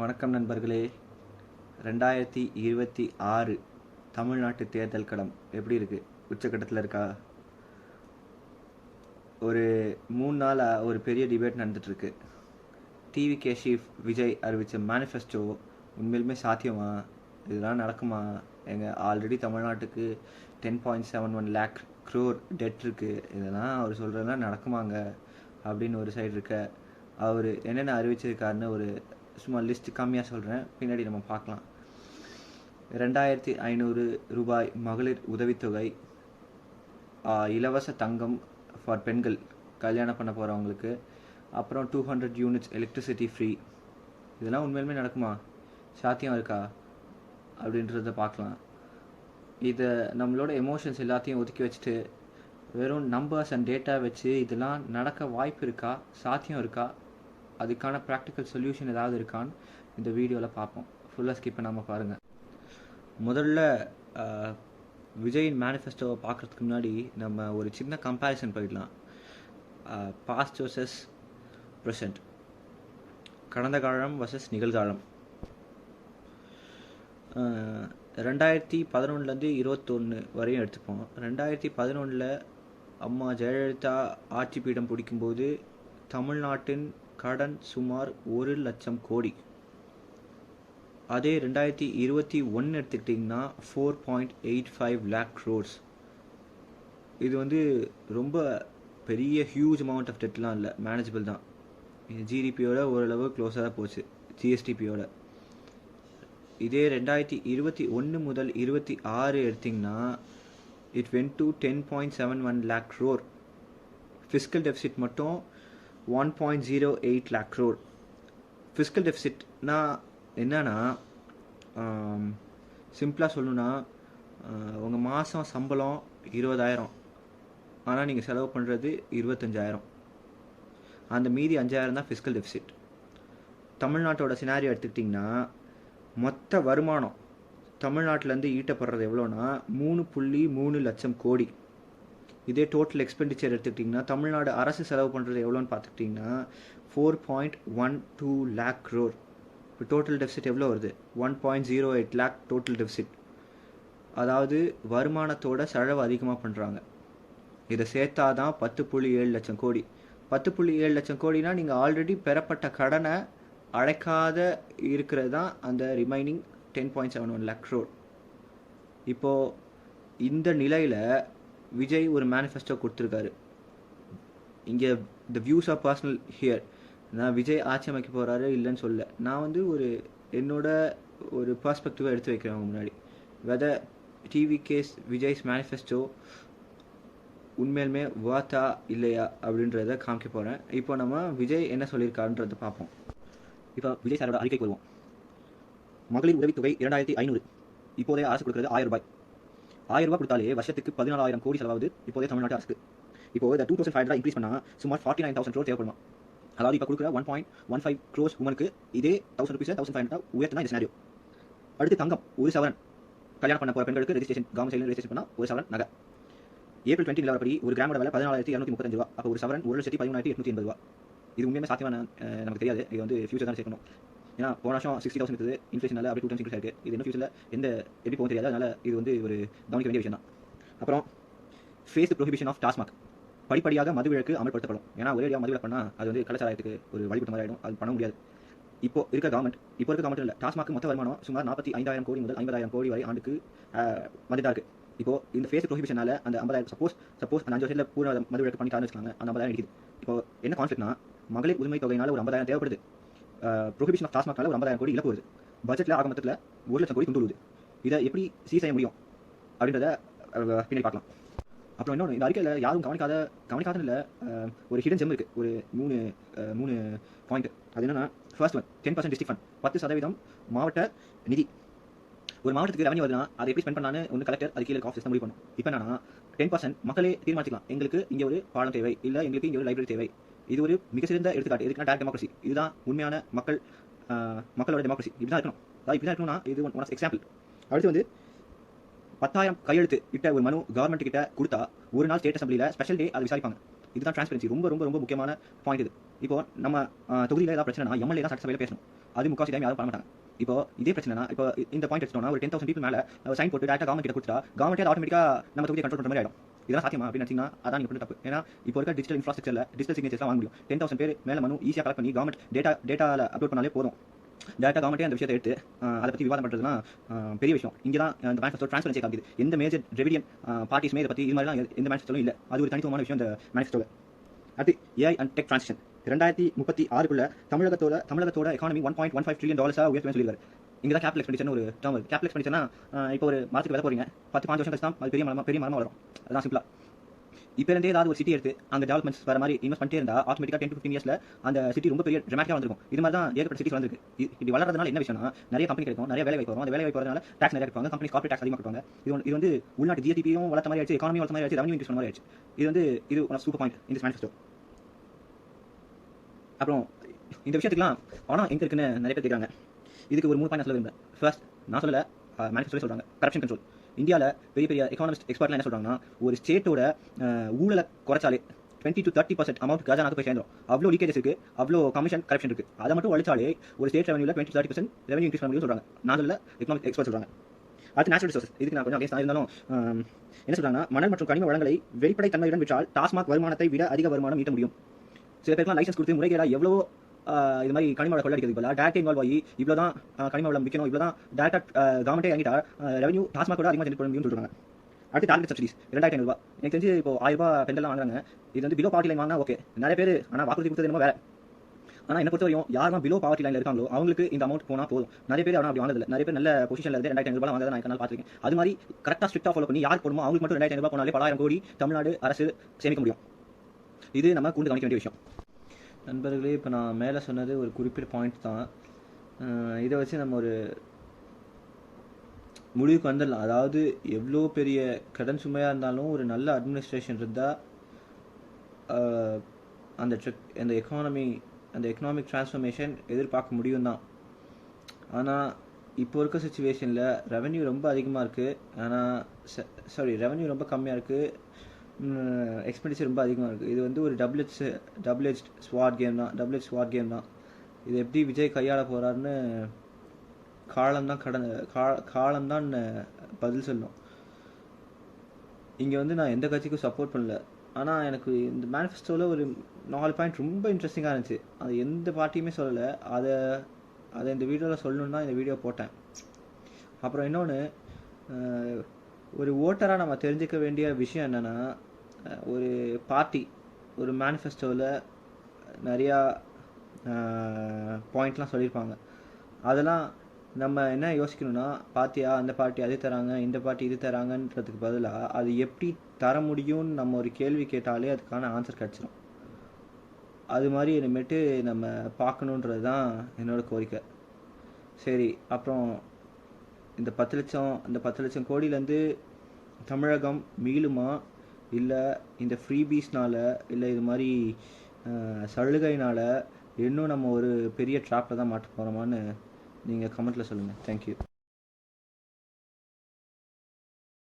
வணக்கம் நண்பர்களே. 2026 தமிழ்நாட்டு தேர்தல் களம் எப்படி இருக்கு? உச்சக்கட்டத்தில் இருக்கா? ஒரு 3 நாளாக ஒரு பெரிய டிபேட் நடந்துட்டுருக்கு. டிவி கேஷிஃப் விஜய் அறிவித்த மேனிஃபெஸ்டோ உண்மையிலுமே சாத்தியமா? இதெல்லாம் நடக்குமா? ஆல்ரெடி தமிழ்நாட்டுக்கு 10.71 lakh crore டெட் இருக்குது. இதெல்லாம் அவர் சொல்கிறதெல்லாம் நடக்குமாங்க அப்படின்னு ஒரு சைடு இருக்க. அவர் என்னென்ன அறிவிச்சிருக்காருன்னு ஒரு சும்மா லிஸ்ட் கம்மியாக சொல்கிறேன், பின்னாடி நம்ம பார்க்கலாம். 2500 ரூபாய் மகளிர் உதவித்தொகை, இலவச தங்கம் ஃபார் பெண்கள் கல்யாணம் பண்ண போகிறவங்களுக்கு, அப்புறம் 200 யூனிட்ஸ் எலக்ட்ரிசிட்டி ஃப்ரீ. இதெல்லாம் உண்மையிலுமே நடக்குமா? சாத்தியம் இருக்கா அப்படின்றத பார்க்கலாம். இதை நம்மளோட எமோஷன்ஸ் எல்லாத்தையும் ஒதுக்கி வச்சுட்டு வெறும் நம்பர்ஸ் அண்ட் டேட்டா வச்சு இதெல்லாம் நடக்க வாய்ப்பு இருக்கா, சாத்தியம் இருக்கா, அதுக்கான ப்ராக்டிக்கல் சொல்யூஷன் ஏதாவது இருக்கான்னு இந்த வீடியோவில் பார்ப்போம். ஃபுல்லாக ஸ்கிப் பண்ணாமல் பாருங்கள். முதல்ல விஜயின் மேனிஃபெஸ்டோவை பார்க்குறதுக்கு முன்னாடி நம்ம ஒரு சின்ன கம்பேரிசன் போயிடலாம். பாஸ்ட் வர்சஸ் ப்ரெசண்ட், கடந்த காலம் வர்சஸ் நிகழ்காலம். 2011 21 வரையும் எடுத்துப்போம். 2011 அம்மா ஜெயலலிதா ஆட்சி பீடம் பிடிக்கும்போது தமிழ்நாட்டின் கடன் சுமார் 1 லட்சம் கோடி. அதே 2021 எடுத்துக்கிட்டிங்கன்னா 4.85 lakh crores. இது ரொம்ப பெரிய ஹியூஜ் அமௌண்ட் ஆஃப் டெட்லாம் இல்லை, மேனேஜபிள் தான். ஜிடிபியோட ஓரளவு க்ளோஸாக தான் போச்சு, ஜிஎஸ்டிபியோட. இதே 2021 முதல் 26 எடுத்திங்கன்னா it went to 10.71 lakh crore. Fiscal deficit மட்டும் 1.08 lakh crore. ஃபிஸ்கல் டெஃபிசிட்னா என்னன்னா, சிம்பிளாக சொல்லணுன்னா, உங்கள் மாதம் சம்பளம் 20,000, ஆனால் நீங்கள் செலவு பண்ணுறது 25,000. அந்த மீதி 5,000 தான் ஃபிஸ்கல் டெஃபிசிட். தமிழ்நாட்டோட சினாரியோ எடுத்துக்கிட்டிங்கன்னா, மொத்த வருமானம் தமிழ்நாட்டிலேருந்து ஈட்டப்படுறது எவ்வளோனா 3.3 லட்சம் கோடி. இதே டோட்டல் எக்ஸ்பெண்டிச்சர் எடுத்துக்கிட்டிங்கன்னா, தமிழ்நாடு அரசு செலவு பண்ணுறது எவ்வளோன்னு பார்த்துக்கிட்டிங்கன்னா 4.12 lakh crore. இப்போ டோட்டல் டெஃபிசிட் எவ்வளோ வருது? 1.08 lakh டோட்டல் டெஃபிசிட். அதாவது வருமானத்தோட செலவு அதிகமாக பண்ணுறாங்க. இதை சேர்த்தா தான் 10.7 லட்சம் கோடி. 10.7 லட்சம் கோடினா நீங்கள் ஆல்ரெடி பெறப்பட்ட கடனை அடைக்காத இருக்கிறது தான் அந்த ரிமைனிங் 10.71 lakh crore. இப்போது இந்த நிலையில் விஜய் ஒரு மேனிஃபெஸ்டோ கொடுத்துருக்காரு. இங்கே the views are personal here. நான் விஜய் ஆட்சி அமைக்க போகிறாரு இல்லைன்னு சொல்ல, நான் என்னோட ஒரு பர்ஸ்பெக்டிவை எடுத்து வைக்கிறேன் அவங்க முன்னாடி. Whether TVK's Vijay's manifesto உண்மையிலுமே வாத்தா இல்லையா அப்படின்றத காமிக்க போகிறேன். இப்போ நம்ம விஜய் என்ன சொல்லியிருக்காருன்றதை பார்ப்போம். இப்போ விஜய் சாரோட அறிக்கைக்கு வருவோம். மகளிர் உதவித்தொகை 2500, இப்போதைய அரசு கொடுக்குறது 1000 ரூபாய். 1000 ரூபாய் கொடுத்தாலே வருஷத்துக்கு 14,000 கோடி செலவாகுது இப்போதே தமிழ்நாட்டு அரசுக்கு. இப்போ இந்த 2,500 இன்க்ரீஸ் பண்ணால் சுமார் 49,000 crore தேவைப்படுமா. அதாவது இப்போ கொடுக்குற 1.15 crores உமனுக்கு இதே 1,000 rupees 1,500 உயர்த்தினா இந்த சினாரியோ. அடுத்து தங்கம், ஒரு சவரன் கல்யாணம் பண்ண போகிற பெண்களுக்கு ரெஜிஸ்ட்ரேஷன் கவர்மெண்ட் சைடில் ரெஜிஸ்ட்ரேஷன் பண்ணால் ஒரு சவரன் நகை. ஏப்ரல் 20 நிலவரப்படி ஒரு கிராமோட விலை 14,235 ரூபா. அப்போ ஒரு சவரன் 1,13,880 ரூபா. இது உண்மையுமே சாத்தியமான நமக்கு தெரியாது. இது ஃபியூச்சர் தான் சேர்க்கணும். ஏன்னா போன வருஷம் 60,000 இருக்குது, இன்ஃப்ளேஷனால அப்படி 2 times இன்க்ரீஸ் ஆயிருக்கு. இது இன்னும் ஃபியூச்சரில் எப்படி போகும் தெரியாது. அதனால் இது ஒரு கவனிக்க வேண்டிய விஷயம் தான். அப்புறம் ஃபேஸ் ப்ரொஹிபிஷன் ஆஃப் டாஸ்மாக், படிப்படியாக மது விலக்கு அமல்படுத்தப்படும். ஏன்னா ஒரேடியாக மது விலக்கு பண்ணால் அது கலாச்சாரத்துக்கு ஒரு வழிபட்ட மாதிரி ஆகிடும். அது பண்ண முடியாது. இப்போ இருக்க கவர்மெண்ட் இல்லை. டாஸ்மாக் மொத்த வருமானம் சுமார் 45,000 கோடி முதல் 50,000 கோடி வரை ஆண்டுக்கு வந்துட்டா இருக்குது. இப்போ இந்த ஃபேஸ் ப்ரொஹிபிஷனால அந்த 50,000 சப்போஸ் அந்த 5 வருஷத்தில் பூரா மது விலக்கு பண்ணிட்டான்னு வச்சுக்கோங்க, அந்த 50,000 இருக்குது. இப்போ என்ன கான்ஃபிளிக்ட்னா, மகளிர் உரிமை தொகையினால ஒரு 50,000 தேவைப்படுது, ப்ரொஹிபிஷன் ஆஃப் டாஸ்மாக்னால ஒரு 50,000 கோடி இழப்பு வருது. பட்ஜெட்டில் ஆக மொத்தத்தில் 1 லட்சம் கோடி துண்டு. இதை எப்படி சீர் செய்ய முடியும் அப்படின்றத பின்னாடி பார்க்கலாம். அப்புறம் இன்னொன்று, இந்த அறிக்கையில் யாரும் கவனிக்காதன்னு இல்லை, ஒரு ஹிடன் ஜெம் இருக்குது. ஒரு மூணு பாயிண்ட். அது என்னன்னா, ஃபர்ஸ்ட் ஒன் 10% டிஸ்ட்ரிக்ட் ஃபண்ட், 10% மாவட்ட நிதி. ஒரு மாவட்டத்துக்கு ரெவன்யூ வருதுன்னா அதை எப்படி ஸ்பெண்ட் பண்ணான்னு ஒன்று கலெக்டர் அது கீழே ஆஃபீஸ் முடிவு பண்ணும். இப்போ என்னன்னா 10% மக்களே தீர்மானிக்கலாம். எங்களுக்கு இங்கே ஒரு பாலம் தேவை, இல்லை எங்களுக்கு இங்கே ஒரு லைப்ரரி தேவை. இது ஒரு மிக சிறந்த எடுத்துக்காட்டு. எதுக்குன்னா டேரக்ட் டெமோக்ரஸி. இதுதான் உண்மையான மக்களோட டெமோக்ரஸி. இப்படி தான் இருக்கணும். அதாவது இப்படி தான் இருக்கணும்னா இது ஒன் ஆஃப் எக்ஸாம்பிள். அடுத்து 10,000 கையெழுத்து இட்ட ஒரு மனு கவர்மெண்ட் கிட்ட கொடுத்தா ஒரு நாள் ஸ்டேட் அசம்பிளியில் ஸ்பெஷல் டே அதை விசாரிப்பாங்க. இதுதான் டிரான்ஸ்பரன்சி. ரொம்ப ரொம்ப ரொம்ப முக்கியமான பாயிண்ட் இது. இப்போ நம்ம தொகுதியில் ஏதாவது பிரச்சனைனா எம்எல்ஏ தான் சட்டசபையில் பேசணும். அது முக்காசி டைம் யாரும் பண்ண மாட்டாங்க. இப்போ இதே பிரச்சனைனா இப்போ இந்த பாயிண்ட் எடுத்தோம்னா ஒரு 10,000 people மேலே சைன் போட்டு டேரக்டாக கவர்மெண்ட் கிட்ட கொடுத்தா கவர்மெண்ட்டே ஆட்டோமேட்டிக்காக நம்ம தொகுதியை கண்ட்ரோல் பண்ணுற மாதிரி ஆகிடும். இதெல்லாம் சாத்தியமா அப்படின்னு நினச்சிங்கன்னா அதான் நீங்கள் பண்ணி தப்பு. ஏன்னா இப்போ இருக்க டிஜிட்டல் இன்ஃப்ராஸ்ட்ரக்சரில் டிஜிட்டல் சிக்னேச்சர்ஸ்லாம் வாங்க முடியும். 10,000 பேர் மேலே மனு ஈஸியாக கலெக்ட் பண்ணி கவர்மெண்ட் டேட்டாவில் அப்லோட் பண்ணாலே போதும். டேரக்டாக கவர்மெண்ட்டே அந்த விஷயத்தை எடுத்து அதை பற்றி விவாதம் பண்ணுறதுலாம் பெரிய விஷயம். இங்கே தான் இந்த மேனிஃபெஸ்டோ ட்ரான்ஸ்பரன்சி காமிக்குது. எந்த மேஜர் ரெவிடியன் பார்ட்டிஸுமே இதை பற்றி இது மாதிரிலாம் எந்த மேனிஃபெஸ்டோலும் இல்லை. அது ஒரு தனித்துவமான விஷயம் இந்த மேனிஃபெஸ்டோவில். அடுத்து ஏஐ அண்ட் டெக் டிரான்சிஷன் 2036 தமிழகத்தோட எக்கானமி $1.15 trillion உயர்த்துவேன்னு சொல்லியிருக்காரு. இங்கே தான் கேபிட்டல் எக்ஸ்பெண்டிச்சர்னு ஒரு டேர்ம் வருது. கேபிட்டல் எக்ஸ்பெண்டிச்சர்னா இப்போ ஒரு மரத்துக்கு விதை போறீங்க, 10-5 வருஷம் கழிச்சு தான் அது பெரிய மரமாக வளரும். அதுதான் சிம்பிளா. இப்போ இருந்தே ஏதாவது ஒரு சிட்டி எடுத்து அங்கே டெவலப்மெண்ட்ஸ் வர மாதிரி இன்வெஸ்ட் பண்ணிட்டே இருந்தால் ஆட்டோமேட்டிக்காக 10 to 15 இயர்ஸில் அந்த சிட்டி ரொம்ப பெரிய ட்ராமாட்டிக்காக வந்திருக்கும். இது மாதிரி தான் ஏகப்பட்ட சிட்டிஸ் வந்திருக்கு. இப்படி வளர்றதுனால என்ன விஷயம்னா நிறைய கம்பெனி கிடைக்கும், நிறைய வேலை வாய்ப்பு வரும். அந்த வேலை வாய்ப்பு வரதுனால டேக்ஸ் நிறைய கட்டுவாங்க, கம்பெனி கார்பரேட் டேக்ஸ் அதிகமாக கட்டுவாங்க. இது வந்து உள்நாட்டு ஜிடிபியும் வளர்த்த மாதிரி ஆயிடுச்சு, எக்கானமி வளர்த்த மாதிரி ஆயிடுச்சு, ரெவன்யூ இன்க்ரீஸ் பண்ண மாதிரி ஆயிடுச்சு. இது ஒரு சூப்பர் பாயிண்ட் இந்த மேனிஃபெஸ்டோ. அப்புறம் இந்த விஷயத்துக்குலாம் பணம் எங்கே இருக்குன்னு நிறைய பேர் கேட்குறாங்க. இதுக்கு ஒரு 3 பாயிண்ட் நான் சொல்ல விரும்புகிறேன். ஃபர்ஸ்ட், நான் சொல்லலை, மேனிஃபெஸ்டோலே சொல்கிறாங்க, கரப்ஷன் கண்ட்ரோல். இந்தியாவில் பெரிய எக்கானமிஸ்ட் எக்ஸ்பர்ட்லாம் என்ன சொல்கிறாங்கன்னா, ஒரு ஸ்டேட்டோட ஊழலை குறைச்சாலே 20 to 30% அமௌண்ட் கஜானாக்கு போய் சேர்ந்துடும். அவ்வளோ லீக்கேஜஸ் இருக்குது, அவ்வளோ கமிஷன் கரப்ஷன் இருக்குது. அதை மட்டும் ஒழிச்சாலே ஒரு ஸ்டேட் ரெவன்யூவில் 20 to 30% ரெவன்யூ இன்க்ரீஸ் பண்ண முடியும்னு சொல்கிறாங்க. நான் சொல்ல, எக்கனாமிக் எக்ஸ்பர்ட் சொல்கிறாங்க. அடுத்து நேச்சுரல் ரிசோர்ஸஸ். இதுக்கு நான் கொஞ்சம் அகேன்ஸ்ட் இருந்தாலும் என்ன சொல்கிறாங்கன்னா, மணல் மற்றும் கனிம வளங்களை வெளிப்படை தன்மையுடன் விற்றால் டாஸ்மாக் வருமானத்தை விட அதிக வருமானம் ஈட்ட முடியும். சில பேருக்குலாம் லைசன்ஸ் கொடுத்து முறைகேடாக எவ்வளோ இது மாதிரி கனிம வளம் கொள்ளடிக்கிறது போல டேரக்ட் இன்வால்வ் ஆகி இவ்வளோ தான் கனிம வளம் விற்கணும், இவ்வளோ தான் டேரக்டாக கவர்மெண்ட்டே வாங்கிட்டா ரெவன்யூ டாஸ்மாக் அதிகமாக ஜெனரேட் பண்ண முடியும்னு சொல்கிறாங்க. அடுத்து டார்கெட் சப்சிடிஸ் 2,500 எனக்கு தெரிஞ்சு இப்போ 1000 பெண்கள்லாம் வாங்குறாங்க. இது வந்து பிலோ பாவர்ட்டி லைன் வாங்கினா ஓகே, நிறைய பேர் ஆனால் வாக்குறுதி கொடுத்தது என்னமோ வேறு. ஆனால் என்ன பொறுத்த வரையும் யாரும் பிலோ பாவர்ட்டி லைனில் இருக்காங்களோ அவங்களுக்கு இந்த அமௌண்ட் போனால் போதும். நிறைய பேர் ஆனால் அப்படி வாங்கதில்லை. நிறைய பேர் நல்ல பொசிஷனில் இருந்து 2,500 வாங்கதை நான் என்னால் பார்த்துருக்கேன். அது மாதிரி கரெக்டாக ஸ்ட்ரிக்டாக ஃபாலோ பண்ணி யார் போடுமோ அவங்களுக்கு மட்டும் 2,500 போனாலே 10,000 கோடி தமிழ்நாடு அரசு சேமிக்க முடியும். இது நம்ம கூண்டு கவனிக்க வேண்டிய விஷயம். நண்பர்களே, இப்போ நான் மேலே சொன்னது ஒரு குறிப்பிட்ட பாயிண்ட் தான். இதை வச்சு நம்ம ஒரு முடிவுக்கு வந்துடலாம். அதாவது எவ்வளோ பெரிய கடன் சுமையாக இருந்தாலும் ஒரு நல்ல அட்மினிஸ்ட்ரேஷன் இருந்தால் அந்த எக்கனாமிக் ட்ரான்ஸ்ஃபர்மேஷன் எதிர்பார்க்க முடியும் தான். ஆனால் இப்போ இருக்க சுச்சுவேஷனில் ரெவன்யூ ரொம்ப அதிகமாக இருக்குது, ஆனால் ரெவன்யூ ரொம்ப கம்மியாக இருக்குது, எக்ஸ்பெண்டிச்சர் ரொம்ப அதிகமாக இருக்குது. இது வந்து ஒரு டபுள் எட்ஜ் ஸ்வாட் கேம் தான். இது எப்படி விஜய் கையாள போகிறாருன்னு காலம்தான் பதில் சொல்லும். இங்கே வந்து நான் எந்த கட்சிக்கும் சப்போர்ட் பண்ணல. ஆனால் எனக்கு இந்த மேனிஃபெஸ்டோவில் ஒரு 4 பாயிண்ட் ரொம்ப இன்ட்ரெஸ்டிங்காக இருந்துச்சு. அது எந்த பார்ட்டியுமே சொல்லலை. அதை இந்த வீடியோவில் சொல்லணுன்னு தான் இந்த வீடியோ போட்டேன். அப்புறம் இன்னொன்று, ஒரு ஓட்டராக நம்ம தெரிஞ்சுக்க வேண்டிய விஷயம் என்னென்னா, ஒரு பார்ட்டி ஒரு மேனிஃபெஸ்டோவில் நிறையா பாயிண்ட்லாம் சொல்லியிருப்பாங்க. அதெல்லாம் நம்ம என்ன யோசிக்கணும்னா, பார்த்தியா அந்த பார்ட்டி அது தராங்க, இந்த பார்ட்டி இது தராங்கன்றதுக்கு பதிலாக அது எப்படி தர முடியும்னு நம்ம ஒரு கேள்வி கேட்டாலே அதுக்கான ஆன்சர் கிடச்சிடும். அது மாதிரி இனிமேட்டு நம்ம பார்க்கணுன்றது தான் என்னோடய கோரிக்கை. சரி, அப்புறம் இந்த 10 லட்சம் கோடியிலேருந்து தமிழகம் மீளுமா, இல்லை இந்த ஃப்ரீபீஸ்னால், இல்லை இது மாதிரி சலுகையினால் இன்னும் நம்ம ஒரு பெரிய ட்ராப்பில் தான் மாட்ட போகிறோமான்னு நீங்கள் கமெண்ட்டில் சொல்லுங்கள். தேங்க்யூ.